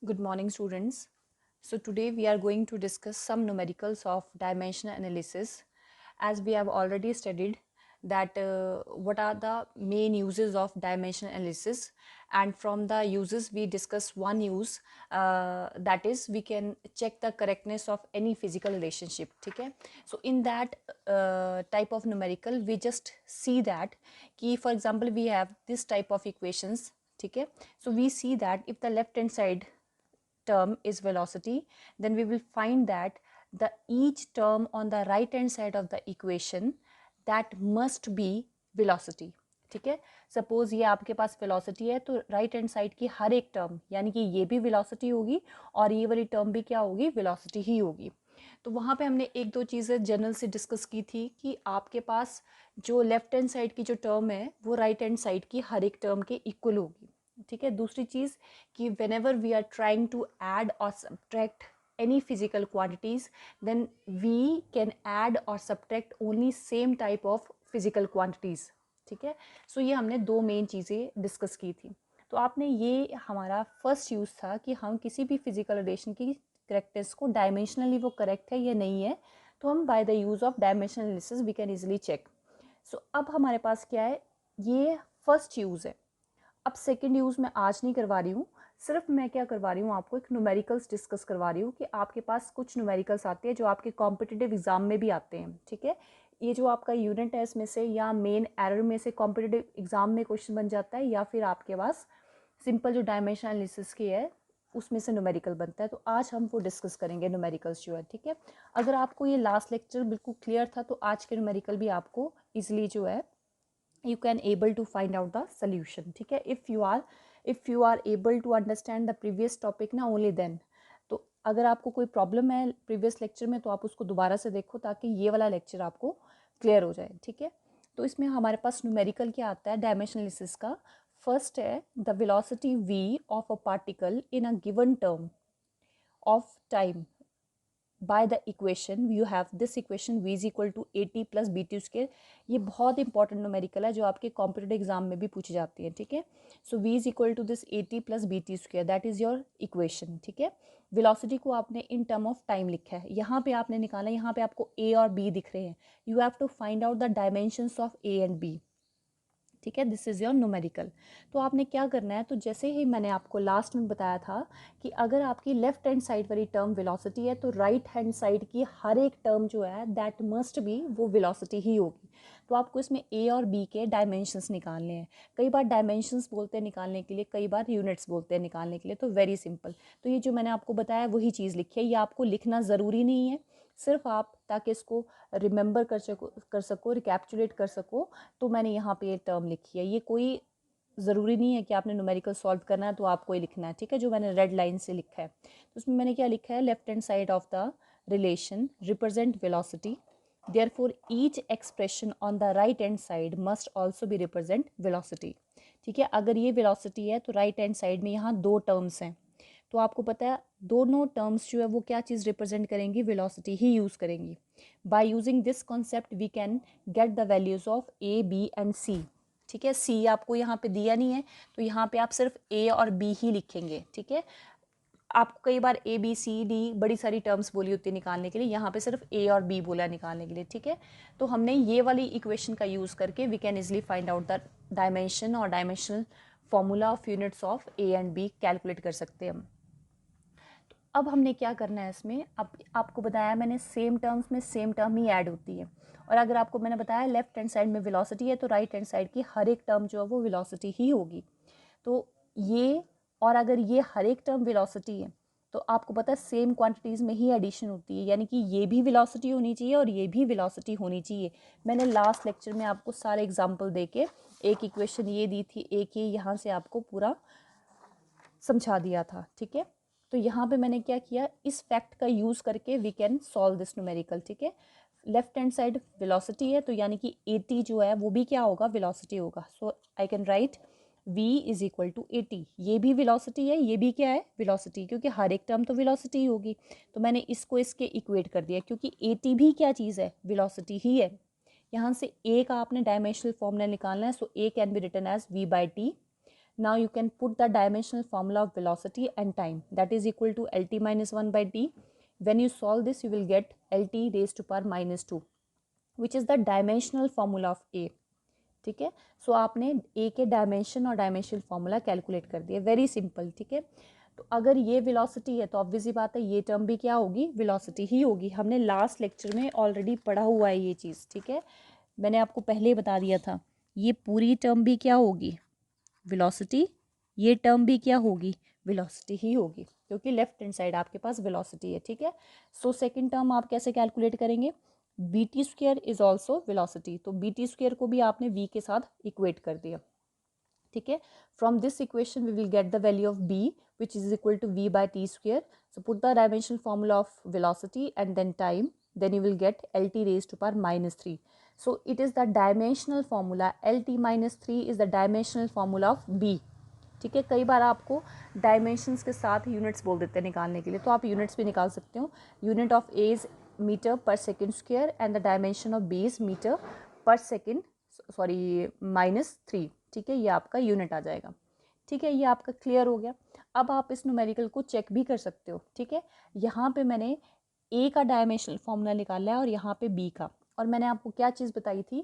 Good morning, students. So today we are going to discuss some numericals of dimensional analysis. As we have already studied that what are the main uses of dimensional analysis, and from the uses we discuss one use, that is we can check the correctness of any physical relationship. Okay, so in that type of numerical we just see that key, for example, we have this type of equations. Okay, so we see that if the left hand side term is velocity, then we will find that the each term on the right hand side of the equation that must be velocity. ठीक है, suppose ये आपके पास velocity है तो right hand side की हर एक term यानी कि ये भी वेलोसिटी होगी और ये वाली टर्म भी क्या होगी, वेलोसिटी ही होगी। तो वहाँ पे हमने एक दो चीज़ें जनरल से डिस्कस की थी कि आपके पास जो लेफ्ट हैंड साइड की जो टर्म है वो राइट हैंड साइड की हर एक टर्म के इक्वल होगी। ठीक है, दूसरी चीज़ कि whenever we are trying to add or subtract any physical quantities, then we can add or subtract only same type of physical quantities। ठीक है, सो ये हमने दो मेन चीज़ें डिस्कस की थी। तो आपने ये हमारा फर्स्ट यूज़ था कि हम किसी भी फिजिकल रिलेशन की करेक्टनेस को डायमेंशनली वो करेक्ट है या नहीं है, तो हम by the use of dimensional analysis we can easily check. So अब हमारे पास क्या है, ये फर्स्ट यूज़ है। अब सेकंड यूज़ मैं आज नहीं करवा रही हूँ, सिर्फ मैं क्या करवा रही हूँ, आपको एक न्यूमेरिकल्स डिस्कस करवा रही हूँ कि आपके पास कुछ न्यूमेरिकल्स आते हैं जो आपके कॉम्पिटिटिव एग्जाम में भी आते हैं। ठीक है, ये जो आपका यूनिट है इसमें से या मेन एरर में से कॉम्पिटिटिव एग्जाम में क्वेश्चन बन जाता है, या फिर आपके पास सिंपल जो डायमेंशन एनालिसिस की है उसमें से न्यूमेरिकल बनता है। तो आज हम वो डिस्कस करेंगे न्यूमेरिकल्स जो है। ठीक है, अगर आपको ये लास्ट लेक्चर बिल्कुल क्लियर था तो आज के न्यूमेरिकल भी आपको ईजिली जो है you can able to find out the solution। ठीक है, if you are able to understand the previous topic ना only then। तो अगर आपको कोई प्रॉब्लम है प्रीवियस लेक्चर में तो आप उसको दोबारा से देखो ताकि ये वाला लेक्चर आपको क्लियर हो जाए। ठीक है, तो इसमें हमारे पास न्यूमेरिकल क्या आता है डायमेंशनल एनालिसिस का। फर्स्ट है the velocity v of a particle in a given term of time by the equation you have this equation v is equal to A t plus b t square. ये बहुत important numerical है जो आपके competitive exam में भी पूछी जाती है। ठीक है, so v is equal to this a t plus b t square, that is your equation. ठीक है, वेलोसिटी को आपने इन टर्म ऑफ टाइम लिखा है, यहाँ पे आपने निकाला, यहाँ पे आपको a और b दिख रहे हैं, you have to find out the dimensions of a and b। ठीक है, दिस इज़ योर न्यूमेरिकल। तो आपने क्या करना है, तो जैसे ही मैंने आपको लास्ट में बताया था कि अगर आपकी लेफ्ट हैंड साइड वाली टर्म वेलोसिटी है तो राइट हैंड साइड की हर एक टर्म जो है दैट मस्ट बी वो वेलोसिटी ही होगी। तो आपको इसमें ए और बी के डायमेंशंस निकालने हैं। कई बार डायमेंशंस बोलते हैं निकालने के लिए, कई बार यूनिट्स बोलते हैं निकालने के लिए, तो वेरी सिंपल। तो ये जो मैंने आपको बताया वही चीज़ लिखी है, ये आपको लिखना ज़रूरी नहीं है, सिर्फ आप ताकि इसको रिमेंबर कर सको रिकैप्चुलेट कर सको, तो मैंने यहाँ पे ये टर्म लिखी है। ये कोई ज़रूरी नहीं है कि आपने न्यूमेरिकल सॉल्व करना है तो आपको ही लिखना है। ठीक है, जो मैंने रेड लाइन से लिखा है तो उसमें मैंने क्या लिखा है, left hand side of the relation represent velocity, therefore each expression on the right hand side must also be represent velocity। ठीक है, अगर ये वेलोसिटी है तो राइट हैंड साइड में यहाँ दो टर्म्स हैं, तो आपको पता है दोनों टर्म्स जो है वो क्या चीज़ रिप्रेजेंट करेंगी, वेलोसिटी ही यूज़ करेंगी। By using this concept we can get the values of A B and C. ठीक है, सी आपको यहाँ पे दिया नहीं है तो यहाँ पे आप सिर्फ ए और बी ही लिखेंगे। ठीक है, आपको कई बार ए बी सी डी बड़ी सारी टर्म्स बोली होती है निकालने के लिए, यहाँ पे सिर्फ ए और बी बोला निकालने के लिए। ठीक है, तो हमने ये वाली इक्वेशन का यूज़ करके we can easily find out the dimension और dimensional formula of units of A and B calculate कर सकते हैं हम। अब हमने क्या करना है इसमें, अब आपको बताया मैंने सेम टर्म्स में सेम टर्म ही ऐड होती है, और अगर आपको मैंने बताया लेफ्ट हैंड साइड में वेलोसिटी है तो राइट हैंड साइड की हर एक टर्म जो है वो वेलोसिटी ही होगी। तो ये, और अगर ये हर एक टर्म वेलोसिटी है तो आपको पता है सेम क्वांटिटीज़ में ही एडिशन होती है, यानी कि ये भी वेलोसिटी होनी चाहिए और ये भी वेलोसिटी होनी चाहिए। मैंने लास्ट लेक्चर में आपको सारे एग्जाम्पल दे के एक इक्वेशन ये दी थी, एक ये यहाँ से आपको पूरा समझा दिया था। ठीक है, तो यहाँ पे मैंने क्या किया, इस फैक्ट का यूज़ करके we can solve this numerical. ठीक है, लेफ्ट हैंड साइड वेलोसिटी है तो यानी कि ए टी जो है वो भी क्या होगा, वेलोसिटी होगा। So I can write v is equal to A T, ये भी वेलोसिटी है, ये भी क्या है, वेलोसिटी, क्योंकि हर एक टर्म तो वेलोसिटी ही होगी। तो मैंने इसको इसके इक्वेट कर दिया, क्योंकि ए टी भी क्या चीज़ है, वेलोसिटी ही है। यहाँ से ए का आपने डायमेंशनल फॉर्मूला निकालना है, so A can be written as v by T, Now you can put the dimensional formula of velocity and time, that is equal to lt minus 1 by t. When you solve this, you will get lt raised to power minus 2, which is the dimensional formula of a. ठीक है, सो आपने ए के dimension और dimensional formula calculate कर दिया, very simple. ठीक है, तो अगर ये वेलोसिटी है तो ऑब्वियसली बात है ये टर्म भी क्या होगी, वेलोसिटी ही होगी. हमने लास्ट लेक्चर में ऑलरेडी पढ़ा हुआ है ये चीज़. ठीक है, मैंने आपको पहले ही बता दिया था, ये पूरी टर्म भी क्या होगी, वेलोसिटी. ये टर्म भी क्या होगी, वेलोसिटी ही होगी, क्योंकि लेफ्ट हैंड साइड आपके पास वेलोसिटी है. ठीक है, सो सेकंड टर्म आप कैसे कैलकुलेट करेंगे, b t square is also velocity, तो बी टी स्क्वेयर को भी आपने वी के साथ इक्वेट कर दिया. ठीक है, from this equation we will get the value of b which is equal to v by t square. So put the dimensional formula of velocity and then time, then you will get lt raised to power minus 3. So it is the dimensional formula, lt minus 3 is the dimensional formula of b. ठीक है, कई बार आपको dimensions के साथ units बोल देते हैं निकालने के लिए, तो आप यूनिट्स भी निकाल सकते हो. Unit of A is metre per second square and the dimension of B is metre per second, sorry minus 3. ठीक है, ये आपका यूनिट आ जाएगा. ठीक है, ये आपका क्लियर हो गया. अब आप इस न्यूमेरिकल को चेक भी कर सकते हो. ठीक है, यहाँ पे मैंने ए का डायमेंशनल फॉर्मूला निकाला है और यहाँ पे बी का, और मैंने आपको क्या चीज़ बताई थी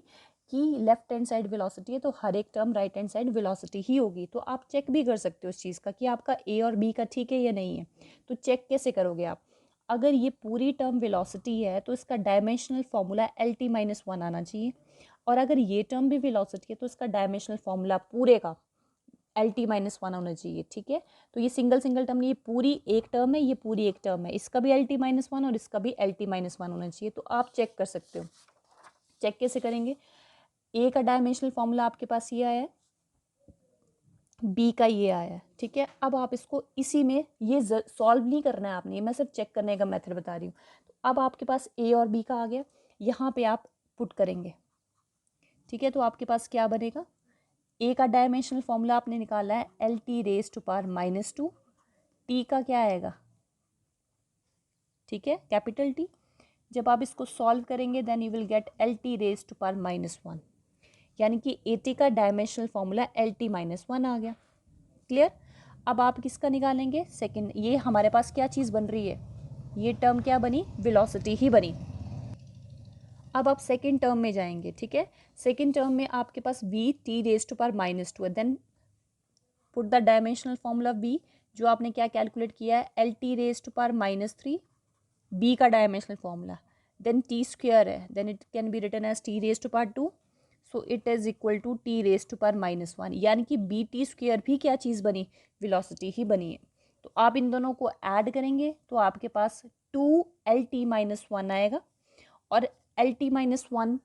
कि लेफ्ट हैंड साइड वेलोसिटी है तो हर एक term right hand side velocity ही होगी. तो आप चेक भी कर सकते हो इस चीज़ का कि आपका ए और बी का ठीक है या नहीं है. तो चेक कैसे करोगे आप, अगर ये पूरी टर्म वेलोसिटी है तो इसका dimensional formula L T minus 1 आना चाहिए, और अगर ये टर्म भी वेलोसिटी है तो इसका डायमेंशनल फॉर्मूला पूरे का एल टी माइनस 1 होना चाहिए. ठीक है, तो ये सिंगल सिंगल टर्म, ये पूरी एक टर्म है, ये पूरी एक टर्म है, इसका भी एल टी माइनस 1 और इसका भी एल टी माइनस 1 होना चाहिए. तो आप चेक कर सकते हो. चेक कैसे करेंगे, ए का डायमेंशनल फॉर्मूला आपके पास ये आया है, बी का ये आया है. ठीक है, अब आप इसको इसी में, ये सॉल्व नहीं करना है आपने, मैं सिर्फ चेक करने का मेथड बता रही हूँ. तो अब आपके पास ए और बी का आ गया, यहाँ पे आप पुट करेंगे. ठीक है, तो आपके पास क्या बनेगा, ए का डायमेंशनल फॉर्मूला आपने निकाला है L T raise to power minus 2, T का क्या आएगा, ठीक है, कैपिटल टी. जब आप इसको सॉल्व करेंगे then you will get L T raise to power minus 1, यानी कि ए टी का dimensional formula L T minus 1 आ गया. क्लियर. अब आप किसका निकालेंगे, सेकंड. ये हमारे पास क्या चीज़ बन रही है, ये टर्म क्या बनी, वेलोसिटी ही बनी. अब आप सेकेंड टर्म में जाएंगे. ठीक है, सेकेंड टर्म में आपके पास V T raise to power minus 2 है. Then put the dimensional formula B, जो आपने क्या कैलकुलेट किया है, L T raise to power minus 3, B का dimensional formula. Then T square है, then it can be written as T raise to power 2, so it is equal to T raise to power minus 1, यानी कि B t square भी क्या चीज़ बनी, velocity ही बनी है. तो आप इन दोनों को ऐड करेंगे तो आपके पास 2 एल टी माइनस 1 आएगा, और एल टी माइनस 1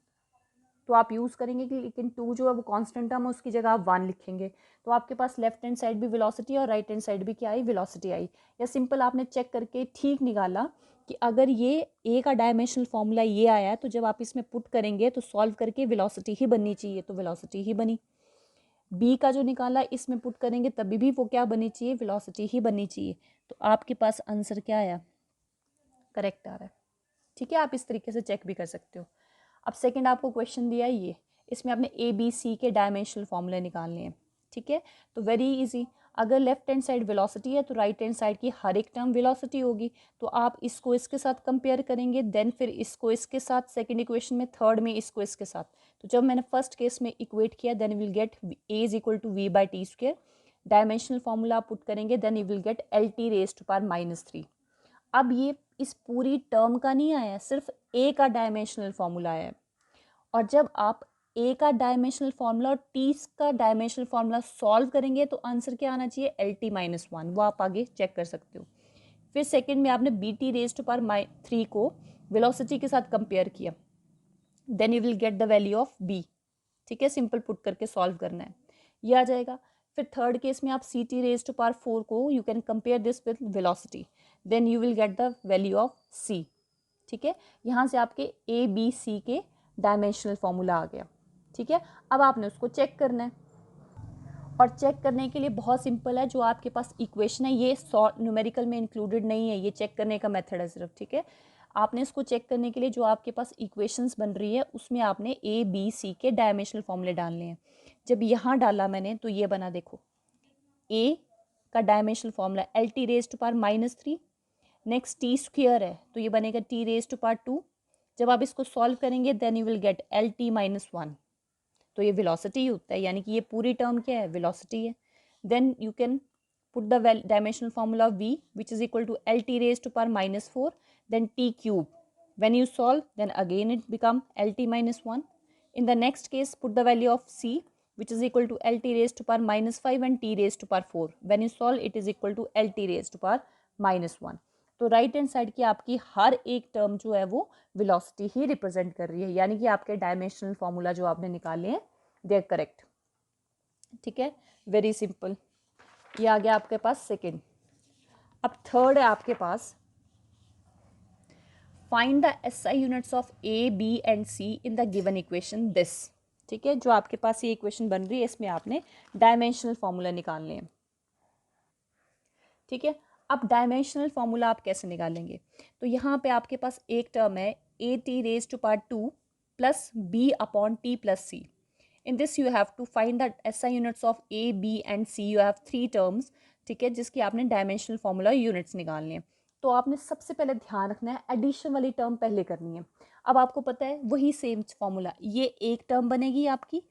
तो आप यूज़ करेंगे कि, लेकिन 2 जो है वो कांस्टेंट टर्म है, उसकी जगह आप 1 लिखेंगे. तो आपके पास लेफ्ट हैंड साइड भी वेलोसिटी और राइट हैंड साइड भी क्या आई, वेलोसिटी आई. या सिंपल आपने चेक करके ठीक निकाला कि अगर ये ए का डायमेंशनल फॉर्मूला ये आया है तो जब आप इसमें पुट करेंगे तो सॉल्व करके वेलोसिटी ही बननी चाहिए, तो वेलोसिटी ही बनी. बी का जो निकाला इसमें पुट करेंगे तभी भी वो क्या बननी चाहिए, वेलोसिटी ही बननी चाहिए. तो आपके पास आंसर क्या आया, करेक्ट आ रहा है. ठीक है, आप इस तरीके से चेक भी कर सकते हो. अब सेकंड आपको क्वेश्चन दिया है ये, इसमें आपने ए बी सी के डायमेंशनल फॉर्मूले निकालने हैं. ठीक है, तो वेरी इजी. अगर लेफ्ट हैंड साइड वेलोसिटी है तो राइट हैंड साइड की हर एक टर्म वेलोसिटी होगी. तो आप इसको इसके साथ कंपेयर करेंगे, देन फिर इसको इसके साथ, सेकंड इक्वेशन में, थर्ड में इसको इसके साथ. तो जब मैंने फर्स्ट केस में इक्वेट किया then will get A is equal to V by T square. Dimensional formula put करेंगे then you will get L T raise to power minus 3. अब ये इस पूरी टर्म का नहीं आया, सिर्फ ए का डायमेंशनल फॉर्मूला आया है. और जब आप ए का डायमेंशनल फार्मूला और टी का डायमेंशनल फार्मूला सॉल्व करेंगे तो आंसर क्या आना चाहिए, एल टी माइनस 1. वो आप आगे चेक कर सकते हो. फिर सेकंड में आपने b t raise to power 3 को वेलोसिटी के साथ कंपेयर किया, then you will get the value of b. ठीक है, सिंपल पुट करके सॉल्व करना है, ये आ जाएगा. फिर थर्ड केस में आप C T raise to power 4 को you can compare this with velocity, then you will get the value of C. ठीक है, यहाँ से आपके ए बी सी के डायमेंशनल फॉर्मूला आ गया. ठीक है, अब आपने उसको चेक करना है, और चेक करने के लिए बहुत सिंपल है, जो आपके पास इक्वेशन है ये न्यूमेरिकल में इंक्लूडेड नहीं है, ये चेक करने का मेथड है सिर्फ. ठीक है, आपने इसको चेक करने के लिए जो आपके पास इक्वेशंस बन रही है उसमें आपने ए बी सी के डायमेंशनल फॉर्मूले डालने हैं. जब यहाँ डाला मैंने तो ये बना, देखो ए का dimensional formula L T raise to power -3। Next t square है तो ये बनेगा टी रेज टू पावर 2। जब आप इसको सॉल्व करेंगे then you will get L T -1। तो ये वेलोसिटी होता है, यानी कि ये पूरी टर्म क्या है, वेलोसिटी है। Then you can put the dimensional formula v which is equal to lt raised to power -4 then t cube. When you solve then again it become lt -1. In the next case put the value of c which is equal to lt raised to power -5 and t raised to power 4. When you solve it is equal to lt raised to power -1. तो right hand side की आपकी हर एक term जो है वो velocity ही represent कर रही है, यानी कि आपके डायमेंशनल फॉर्मूला जो आपने निकाले हैं दे आर करेक्ट। ठीक है, वेरी सिंपल। ये आ गया आपके पास सेकेंड। अब थर्ड है आपके पास find the SI units of A B and C in the given equation this. ठीक है, जो आपके पास ये इक्वेशन बन रही है इसमें आपने डायमेंशनल फॉर्मूला निकालने हैं। ठीक है, अब डायमेंशनल फॉर्मूला आप कैसे निकालेंगे, तो यहाँ पे आपके पास एक टर्म है a t raise to power 2 plus b upon t plus c. In this you have to find the SI units of A B and c. You have 3 terms. ठीक है, जिसकी आपने डायमेंशनल फॉर्मूला यूनिट्स निकालने हैं। तो आपने सबसे पहले ध्यान रखना है एडिशन वाली टर्म पहले करनी है। अब आपको पता है वही सेम फॉर्मूला, ये एक टर्म बनेगी आपकी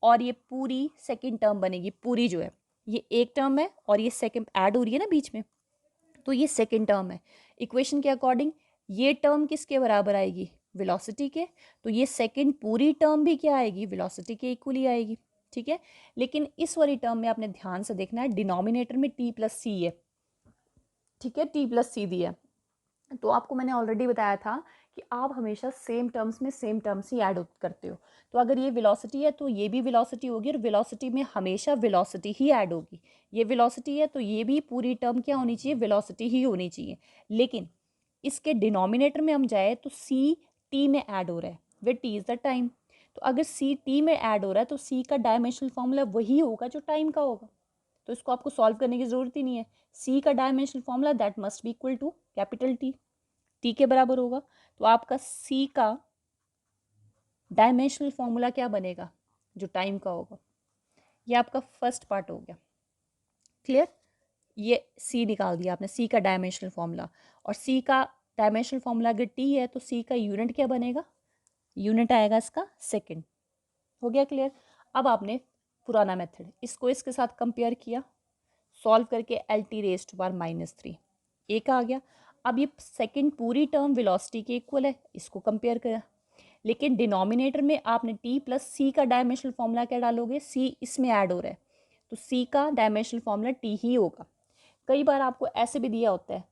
और ये पूरी सेकेंड टर्म बनेगी। पूरी जो है ये एक टर्म है और ये सेकेंड ऐड हो रही है ना बीच में, तो ये सेकेंड टर्म है। इक्वेशन के अकॉर्डिंग ये टर्म किसके बराबर आएगी, वेलोसिटी के। तो ये सेकेंड पूरी टर्म भी क्या आएगी, वेलोसिटी के इक्वल ही आएगी। ठीक है, लेकिन इस वाली टर्म में आपने ध्यान से देखना है डिनोमिनेटर में टी प्लस सी है। ठीक है, टी प्लस सी दिया है। तो आपको मैंने ऑलरेडी बताया था कि आप हमेशा सेम टर्म्स में सेम टर्म्स ही ऐड करते हो। तो अगर ये वेलोसिटी है तो ये भी वेलोसिटी होगी, और वेलोसिटी में हमेशा वेलोसिटी ही ऐड होगी। ये वेलोसिटी है तो ये भी पूरी टर्म क्या होनी चाहिए, वेलोसिटी ही होनी चाहिए। लेकिन इसके डिनोमिनेटर में हम जाए तो सी टी में ऐड हो रहा है, वे टी इज़ द टाइम। तो अगर सी टी में ऐड हो रहा है तो सी का डायमेंशनल फॉर्मूला वही होगा जो टाइम का होगा। तो इसको आपको सॉल्व करने की ज़रूरत ही नहीं है। सी का dimensional formula that must be equal to capital T, T के बराबर होगा। तो आपका सी का डायमेंशनल फॉर्मूला क्या बनेगा, जो टाइम का होगा। ये आपका फर्स्ट पार्ट हो गया क्लियर। ये सी निकाल दिया आपने, सी का डायमेंशनल फॉर्मूला। और सी का डायमेंशनल फॉर्मूला अगर टी है तो सी का यूनिट क्या बनेगा, यूनिट आएगा इसका सेकंड। हो गया क्लियर। अब आपने पुराना मेथड इसको इसके साथ कंपेयर किया, सॉल्व करके L T raise to power -3 एक आ गया। अब ये सेकंड पूरी टर्म वेलोसिटी के इक्वल है, इसको कंपेयर करा। लेकिन डिनोमिनेटर में आपने टी प्लस सी का डायमेंशनल फॉर्मूला क्या डालोगे, सी इसमें ऐड हो रहा है तो सी का डायमेंशनल फॉर्मूला टी ही होगा। कई बार आपको ऐसे भी दिया होता है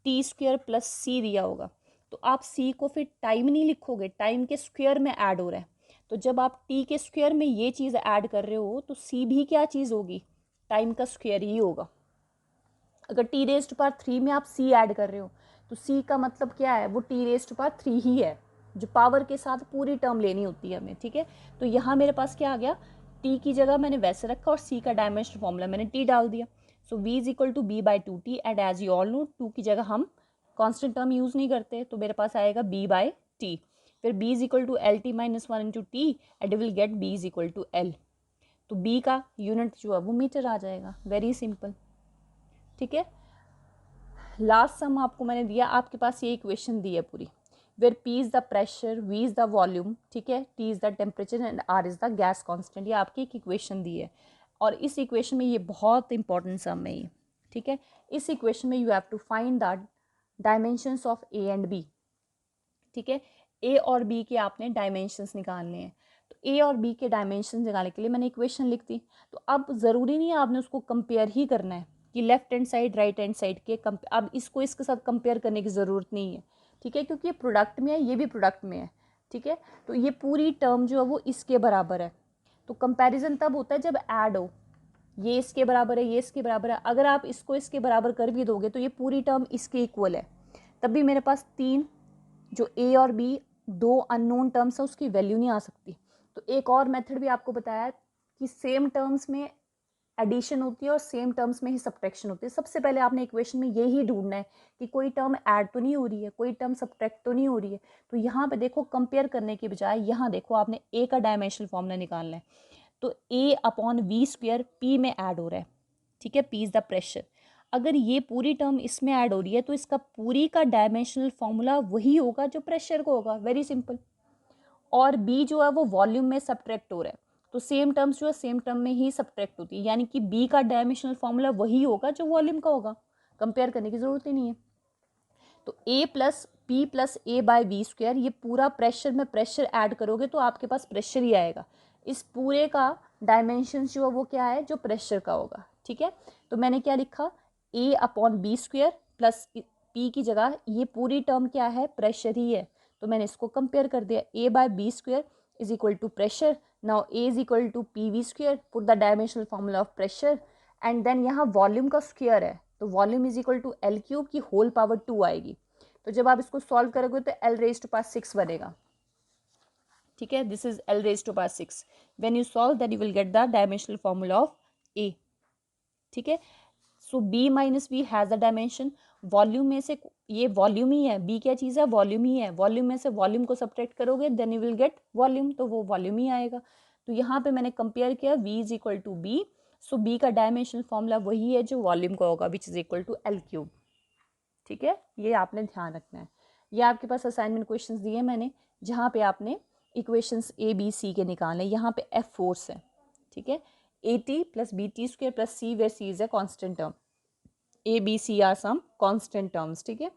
टी स्क्वायर प्लस सी दिया होगा, तो आप सी को फिर टाइम नहीं लिखोगे, टाइम के स्क्वायर में ऐड हो रहा है। तो जब आप टी के स्क्वायर में ये चीज़ ऐड कर रहे हो तो सी भी क्या चीज़ होगी, टाइम का स्क्वायर ही होगा। अगर टी रेज टू पावर 3 में आप सी ऐड कर रहे हो तो सी का मतलब क्या है, वो टी रेज टू पावर 3 ही है, जो पावर के साथ पूरी टर्म लेनी होती है हमें। ठीक है, तो यहाँ मेरे पास क्या आ गया, टी की जगह मैंने वैसे रखा और सी का डायमेंशनल फॉर्मूला मैंने टी डाल दिया। So v is equal to b by 2t and as you all know 2 की जगह हम कांस्टेंट टर्म यूज़ नहीं करते, तो मेरे पास आएगा b बाई टी। फिर b is equal to L T -1 into T and will get b is equal to L. तो b का यूनिट जो है वो मीटर आ जाएगा, वेरी सिंपल। ठीक है, लास्ट सम आपको मैंने दिया, आपके पास ये इक्वेशन दी है पूरी, where P is the pressure, V is the volume, ठीक है, T is the temperature and R is the gas constant. ये आपकी एक इक्वेशन दी है और इस इक्वेशन में ये बहुत इंपॉर्टेंट सम है ये। ठीक है, इस इक्वेशन में you have to find the dimensions of A and B। ठीक है, A और B के आपने डायमेंशंस निकालने हैं। तो A और B के डायमेंशन निकालने के लिए मैंने इक्वेशन लिख दी। तो अब ज़रूरी नहीं है आपने उसको कंपेयर ही करना है कि left hand side right hand side के अब इसको इसके साथ कंपेयर करने की ज़रूरत नहीं है। ठीक है, क्योंकि ये प्रोडक्ट में है, ये भी प्रोडक्ट में है। ठीक है, तो ये पूरी टर्म जो है वो इसके बराबर है। तो कंपैरिजन तब होता है जब ऐड हो, ये इसके बराबर है, ये इसके बराबर है। अगर आप इसको इसके बराबर कर भी दोगे तो ये पूरी टर्म इसके इक्वल है, तब भी मेरे पास 3 जो A और B 2 अननोन टर्म्स है उसकी वैल्यू नहीं आ सकती। तो एक और मेथड भी आपको बताया कि सेम टर्म्स में एडिशन होती है और सेम टर्म्स में ही सब्ट्रैक्शन होती है। सबसे पहले आपने इक्वेशन में यही ढूंढना है कि कोई टर्म ऐड तो नहीं हो रही है, कोई टर्म सब्ट्रैक्ट तो नहीं हो रही है। तो यहाँ पे देखो कंपेयर करने के बजाय यहाँ देखो आपने A का डायमेंशनल फॉर्मूला निकालना है। तो A upon v square P में ऐड हो रहा है, ठीक है, P इज़ द प्रेशर। अगर ये पूरी टर्म इसमें ऐड हो रही है तो इसका पूरी का डायमेंशनल फॉर्मूला वही होगा जो प्रेशर को होगा, वेरी सिंपल। और B जो है वो वॉल्यूम में सब्ट्रैक्ट हो रहा है, तो सेम टर्म्स जो है सेम टर्म में ही सब्ट्रैक्ट होती है, यानी कि B का डायमेंशनल फॉर्मूला वही होगा जो वॉल्यूम का होगा, कंपेयर करने की ज़रूरत ही नहीं है। तो A plus P plus A by v square, ये पूरा प्रेशर में प्रेशर ऐड करोगे तो आपके पास प्रेशर ही आएगा। इस पूरे का डायमेंशन जो है वो क्या है, जो प्रेशर का होगा, ठीक है। तो मैंने क्या लिखा, A upon b square plus P की जगह ये पूरी टर्म क्या है, प्रेशर ही है, तो मैंने इसको कंपेयर कर दिया। A by b square is equal to pressure, now A is equal to p v square, put the dimensional formula of pressure, and then यहाँ वॉल्यूम का स्क्वायर है तो volume is equal to L cube की whole power 2 आएगी। तो जब आप इसको सॉल्व करोगे तो एल रेज टू पावर 6 बनेगा, ठीक है। This is L raise to power 6। When you solve that you will get the dimensional formula of A, ठीक है। So B minus V has the dimension, volume में से ये वॉल्यूम ही है, B क्या चीज़ है, वॉल्यूम ही है, वॉल्यूम में से वॉल्यूम को सब्ट्रैक्ट करोगे then you will get volume, तो वो वॉल्यूम ही आएगा। तो यहाँ पे मैंने कंपेयर किया v is equal to b, so b का डायमेंशनल फॉर्मूला वही है जो वॉल्यूम का होगा, which is equal to L cube, ठीक है। ये आपने ध्यान रखना है। ये आपके पास असाइनमेंट क्वेश्चंस दिए मैंने, जहाँ पे आपने इक्वेशंस ए बी सी के निकालने, यहाँ पे एफ फोर्स है, ठीक है। A t plus b t square plus c where c is a constant term, a b c are some constant terms, ठीक है।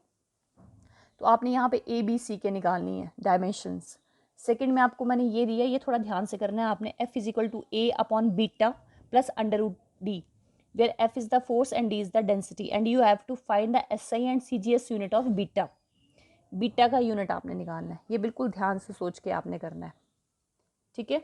तो आपने यहाँ पे ए बी सी के निकालनी है डायमेंशंस। सेकंड में आपको मैंने ये दिया, ये थोड़ा ध्यान से करना है आपने, F is equal to a upon beta plus under root d, where F is the force and D is the density, and you have to find the SI and CGS unit of beta. Beta का unit आपने निकालना है, ये बिल्कुल ध्यान से सोच के आपने करना है, ठीक है।